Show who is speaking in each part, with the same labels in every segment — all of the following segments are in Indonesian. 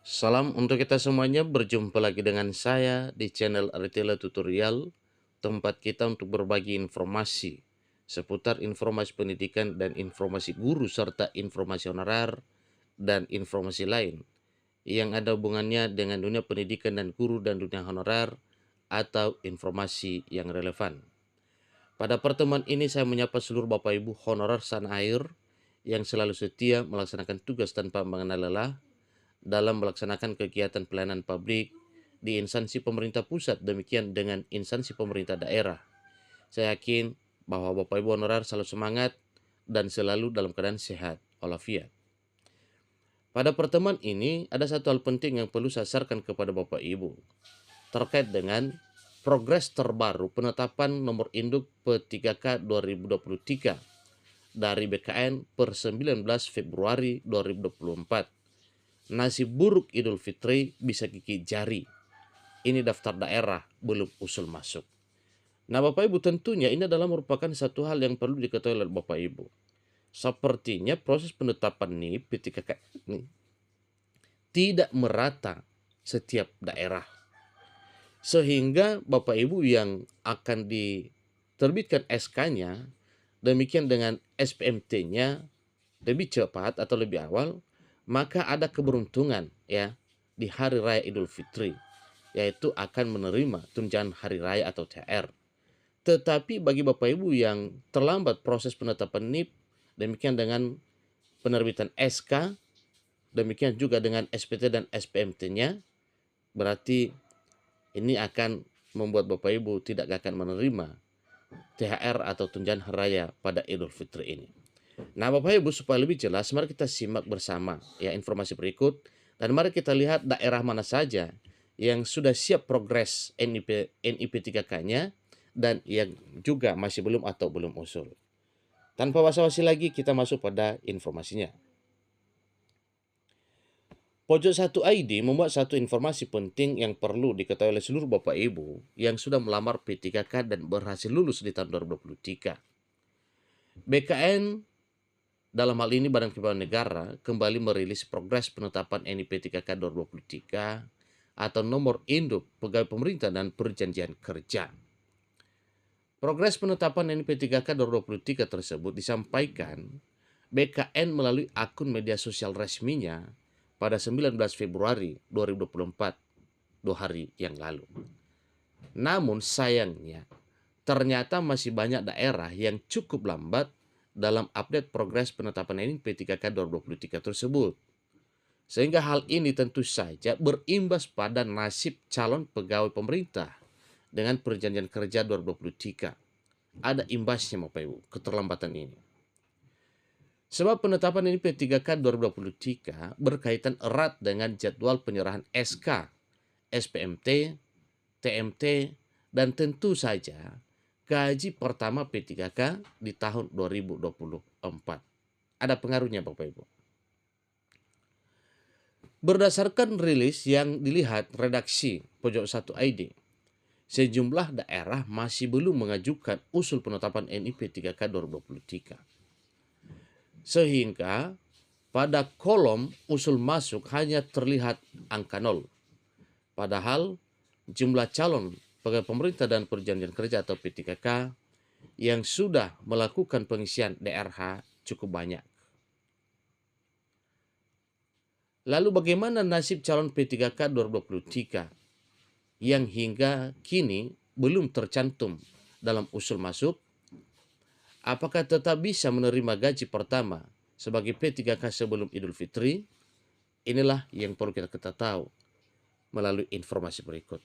Speaker 1: Salam untuk kita semuanya, berjumpa lagi dengan saya di channel Aritela Tutorial, tempat kita untuk berbagi informasi seputar informasi pendidikan dan informasi guru serta informasi honorer dan informasi lain yang ada hubungannya dengan dunia pendidikan dan guru dan dunia honorer atau informasi yang relevan. Pada pertemuan ini saya menyapa seluruh Bapak Ibu honorer tanah air yang selalu setia melaksanakan tugas tanpa mengenal lelah dalam melaksanakan kegiatan pelayanan publik di instansi pemerintah pusat, demikian dengan instansi pemerintah daerah. Saya yakin bahwa Bapak Ibu honorer selalu semangat dan selalu dalam keadaan sehat walafiat. Pada pertemuan ini ada satu hal penting yang perlu saya sarankan kepada Bapak Ibu terkait dengan progres terbaru penetapan nomor induk P3K 2023 dari BKN per 19 Februari 2024. Nasib buruk Idul Fitri bisa gigit jari. Ini daftar daerah belum usul masuk. Nah Bapak Ibu, tentunya ini adalah merupakan satu hal yang perlu diketahui oleh Bapak Ibu. Sepertinya proses penetapan NIP P3K ini tidak merata setiap daerah. Sehingga Bapak Ibu yang akan diterbitkan SK-nya, demikian dengan SPMT-nya lebih cepat atau lebih awal, maka ada keberuntungan ya di hari raya Idul Fitri, yaitu akan menerima tunjangan hari raya atau THR. Tetapi bagi Bapak Ibu yang terlambat proses penetapan NIP, demikian dengan penerbitan SK, demikian juga dengan SPT dan SPMT-nya, berarti ini akan membuat Bapak Ibu tidak akan menerima THR atau tunjangan hari raya pada Idul Fitri ini. Nah Bapak Ibu, supaya lebih jelas mari kita simak bersama ya informasi berikut, dan mari kita lihat daerah mana saja yang sudah siap progres NIP 3K-nya dan yang juga masih belum atau belum usul. Tanpa basa-basi lagi kita masuk pada informasinya. Pojok 1 ID membuat satu informasi penting yang perlu diketahui oleh seluruh Bapak Ibu yang sudah melamar P3K dan berhasil lulus di tahun 2023. BKN dalam hal ini Badan Kepegawaian Negara kembali merilis progres penetapan NIP 3K 2023 atau nomor induk pegawai pemerintah dan perjanjian kerja. Progres penetapan NIP 3K 2023 tersebut disampaikan BKN melalui akun media sosial resminya pada 19 Februari 2024, 2 hari yang lalu. Namun sayangnya, ternyata masih banyak daerah yang cukup lambat dalam update progres penetapan NIP 3K 2023 tersebut. Sehingga hal ini tentu saja berimbas pada nasib calon pegawai pemerintah dengan perjanjian kerja 2023. Ada imbasnya Bapak Ibu, keterlambatan ini. Sebab penetapan NIP 3K 2023 berkaitan erat dengan jadwal penyerahan SK, SPMT, TMT, dan tentu saja gaji pertama P3K di tahun 2024. Ada pengaruhnya Bapak Ibu. Berdasarkan rilis yang dilihat redaksi Pojok 1 ID, sejumlah daerah masih belum mengajukan usul penetapan NIP 3K 2023. Sehingga pada kolom usul masuk hanya terlihat angka 0. Padahal jumlah calon pegawai pemerintah dan perjanjian kerja atau P3K yang sudah melakukan pengisian DRH cukup banyak. Lalu bagaimana nasib calon P3K 2023 yang hingga kini belum tercantum dalam usul masuk? Apakah tetap bisa menerima gaji pertama sebagai P3K sebelum Idul Fitri? Inilah yang perlu kita tahu melalui informasi berikut.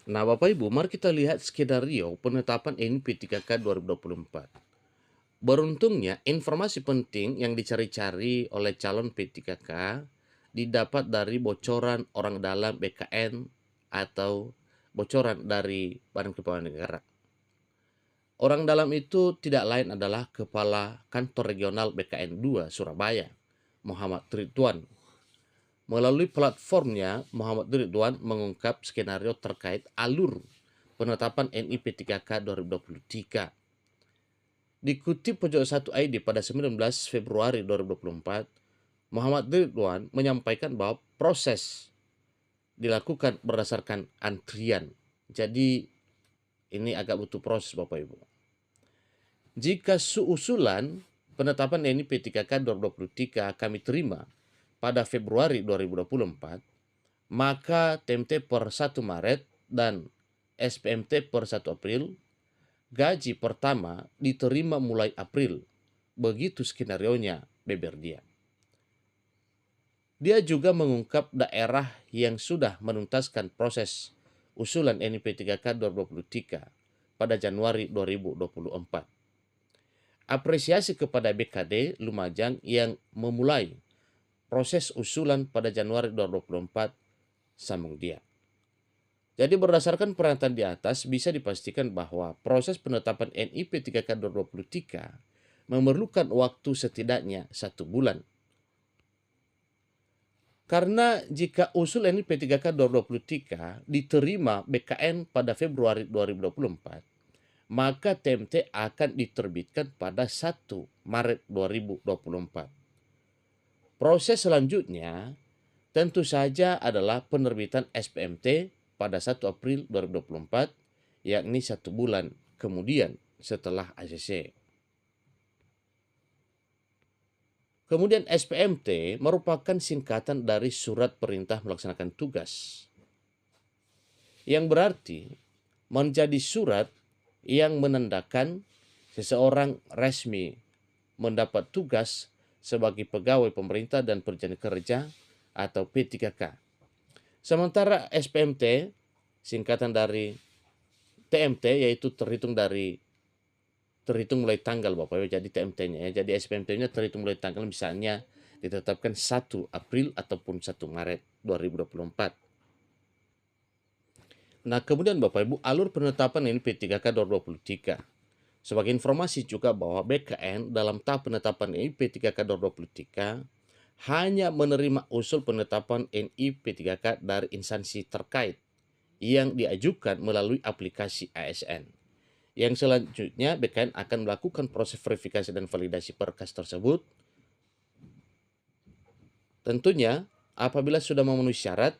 Speaker 1: Nah Bapak Ibu, mari kita lihat skenario penetapan NIP 3K 2024. Beruntungnya informasi penting yang dicari-cari oleh calon P3K didapat dari bocoran orang dalam BKN atau bocoran dari Badan Kepegawaian Negara. Orang dalam itu tidak lain adalah Kepala Kantor Regional BKN 2 Surabaya, Muhammad Ridwan. Melalui platformnya, Muhammad Ridwan mengungkap skenario terkait alur penetapan NIP 3K 2023. Dikutip Pojok 1 ID pada 19 Februari 2024, Muhammad Ridwan menyampaikan bahwa proses dilakukan berdasarkan antrian. Jadi ini agak butuh proses Bapak Ibu. Jika usulan penetapan NIP3K 2023 kami terima pada Februari 2024, maka TMT per 1 Maret dan SPMT per 1 April, gaji pertama diterima mulai April. Begitu skenarionya, beber dia. Dia juga mengungkap daerah yang sudah menuntaskan proses usulan NIP3K 2023 pada Januari 2024. Apresiasi kepada BKD Lumajang yang memulai proses usulan pada Januari 2024, sambung dia. Jadi berdasarkan pernyataan di atas bisa dipastikan bahwa proses penetapan NIP3K 2023 memerlukan waktu setidaknya 1 bulan. Karena jika usul NIP3K 2023 diterima BKN pada Februari 2024, maka TMT akan diterbitkan pada 1 Maret 2024. Proses selanjutnya tentu saja adalah penerbitan SPMT pada 1 April 2024, yakni 1 bulan kemudian setelah ACC. Kemudian SPMT merupakan singkatan dari Surat Perintah Melaksanakan Tugas, yang berarti menjadi surat yang menandakan seseorang resmi mendapat tugas sebagai pegawai pemerintah dan perjanjian kerja atau P3K. Sementara SPMT singkatan dari TMT, yaitu terhitung mulai tanggal Bapak Ibu. Jadi TMT-nya ya. Jadi SPMT-nya terhitung mulai tanggal misalnya ditetapkan 1 April ataupun 1 Maret 2024. Nah, kemudian Bapak Ibu, alur penetapan ini P3K 2023. Sebagai informasi juga bahwa BKN dalam tahap penetapan NI P3K 2023 hanya menerima usul penetapan NI P3K dari instansi terkait yang diajukan melalui aplikasi ASN. Yang selanjutnya BKN akan melakukan proses verifikasi dan validasi berkas tersebut. Tentunya apabila sudah memenuhi syarat,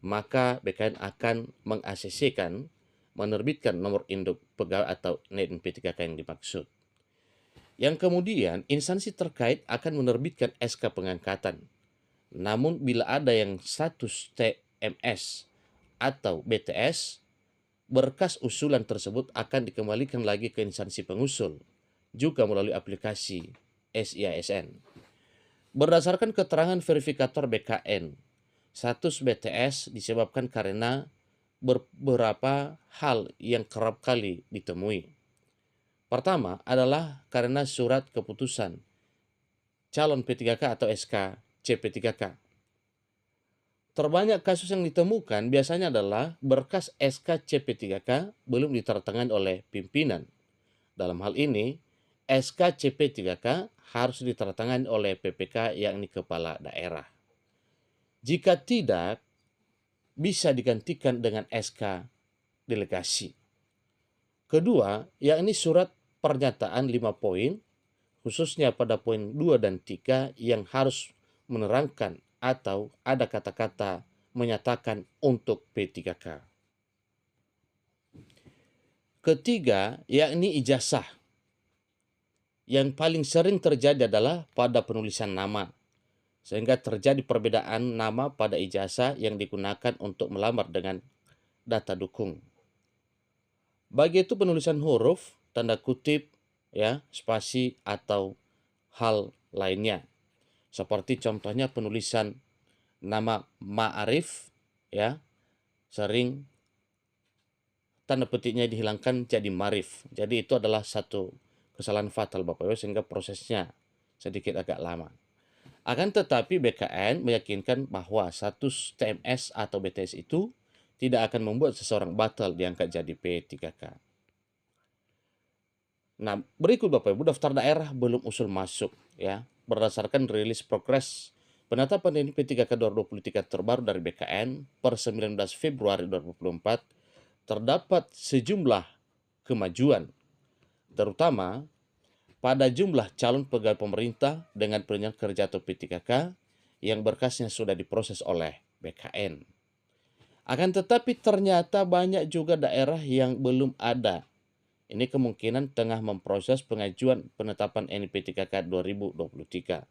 Speaker 1: maka BKN akan meng-ACC-kan, menerbitkan nomor induk pegawai atau NIP P3K yang dimaksud. Yang kemudian instansi terkait akan menerbitkan SK pengangkatan. Namun bila ada yang status TMS atau BTS, berkas usulan tersebut akan dikembalikan lagi ke instansi pengusul, juga melalui aplikasi SIASN. Berdasarkan keterangan verifikator BKN, status BTS disebabkan karena beberapa hal yang kerap kali ditemui. Pertama adalah karena surat keputusan calon P3K atau SK CP3K. Terbanyak kasus yang ditemukan biasanya adalah berkas SK CP3K belum ditertangani oleh pimpinan. Dalam hal ini, SK CP3K harus ditertangani oleh PPK yakni kepala daerah. Jika tidak, bisa digantikan dengan SK delegasi. Kedua, yakni surat pernyataan 5 poin, khususnya pada poin 2 dan 3 yang harus menerangkan atau ada kata-kata menyatakan untuk P3K. Ketiga, yakni ijazah. Yang paling sering terjadi adalah pada penulisan nama, sehingga terjadi perbedaan nama pada ijazah yang digunakan untuk melamar dengan data dukung. Bagi itu penulisan huruf, tanda kutip, ya, spasi atau hal lainnya. Seperti contohnya penulisan nama Ma'arif, ya, sering tanda petiknya dihilangkan jadi Marif. Jadi itu adalah satu kesalahan fatal Bapak Ibu sehingga prosesnya sedikit agak lama. Akan tetapi BKN meyakinkan bahwa status TMS atau BTS itu tidak akan membuat seseorang batal diangkat jadi P3K. Nah, berikut Bapak Ibu daftar daerah belum usul masuk ya. Berdasarkan rilis progres penetapan ini P3K 2023 terbaru dari BKN per 19 Februari 2024 terdapat sejumlah kemajuan, terutama pada jumlah calon pegawai pemerintah dengan penunjang kerja atau P3K yang berkasnya sudah diproses oleh BKN. Akan tetapi ternyata banyak juga daerah yang belum ada. Ini kemungkinan tengah memproses pengajuan penetapan NIP3K 2023.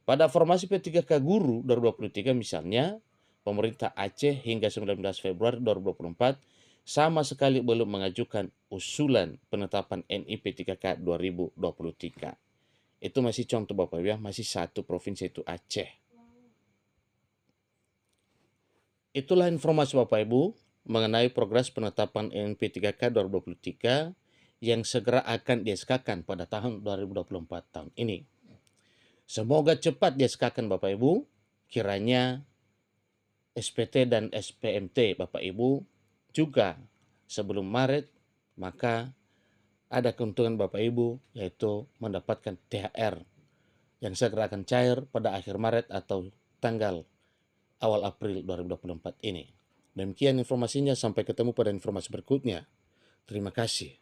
Speaker 1: Pada formasi P3K Guru 2023 misalnya, pemerintah Aceh hingga 19 Februari 2024 sama sekali belum mengajukan usulan penetapan NIP3K 2023. Itu masih contoh Bapak Ibu ya, masih satu provinsi itu Aceh. Itulah informasi Bapak Ibu mengenai progres penetapan NIP3K 2023 yang segera akan di-SK-kan pada tahun 2024 tahun ini. Semoga cepat di-SK-kan Bapak Ibu, kiranya SPT dan SPMT Bapak Ibu juga sebelum Maret, maka ada keuntungan Bapak Ibu yaitu mendapatkan THR yang segera akan cair pada akhir Maret atau tanggal awal April 2024 ini. Demikian informasinya, sampai ketemu pada informasi berikutnya. Terima kasih.